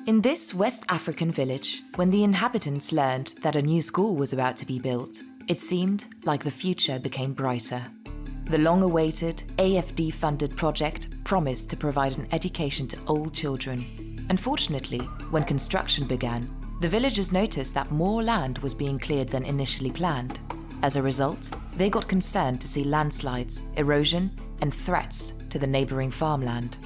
In this West African village, when the inhabitants learned that a new school was about to be built, it seemed like the future became brighter. The long-awaited AFD-funded project promised to provide an education to all children. Unfortunately, when construction began, the villagers noticed that more land was being cleared than initially planned. As a result, they got concerned to see landslides, erosion, and threats to the neighboring farmland.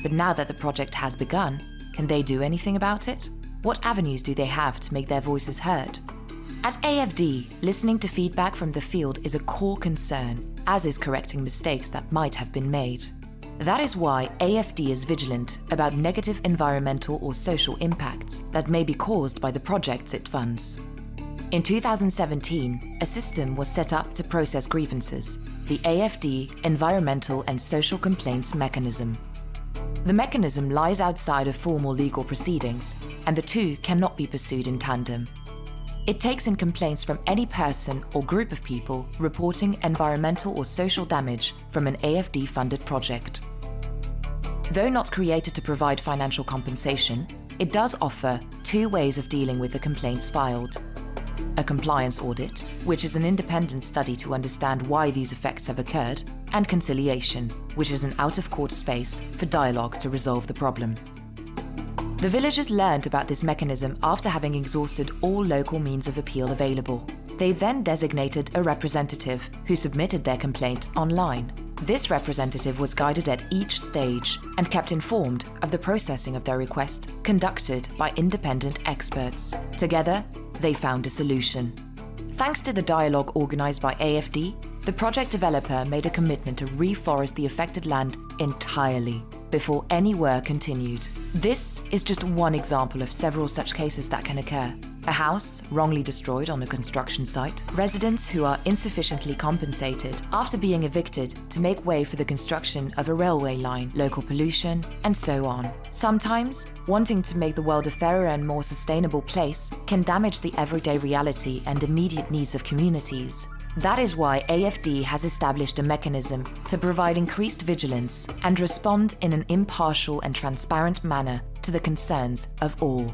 But now that the project has begun, can they do anything about it? What avenues do they have to make their voices heard? At AFD, listening to feedback from the field is a core concern, as is correcting mistakes that might have been made. That is why AFD is vigilant about negative environmental or social impacts that may be caused by the projects it funds. In 2017, a system was set up to process grievances, the AFD Environmental and Social Complaints Mechanism. The mechanism lies outside of formal legal proceedings, and the two cannot be pursued in tandem. It takes in complaints from any person or group of people reporting environmental or social damage from an AFD-funded project. Though not created to provide financial compensation, it does offer two ways of dealing with the complaints filed. A compliance audit, which is an independent study to understand why these effects have occurred, and conciliation, which is an out-of-court space for dialogue to resolve the problem. The villagers learned about this mechanism after having exhausted all local means of appeal available. They then designated a representative who submitted their complaint online. This representative was guided at each stage and kept informed of the processing of their request, conducted by independent experts. Together, they found a solution. Thanks to the dialogue organized by AFD, the project developer made a commitment to reforest the affected land entirely before any work continued. This is just one example of several such cases that can occur. A house wrongly destroyed on a construction site, residents who are insufficiently compensated after being evicted to make way for the construction of a railway line, local pollution, and so on. Sometimes, wanting to make the world a fairer and more sustainable place can damage the everyday reality and immediate needs of communities. That is why AFD has established a mechanism to provide increased vigilance and respond in an impartial and transparent manner to the concerns of all.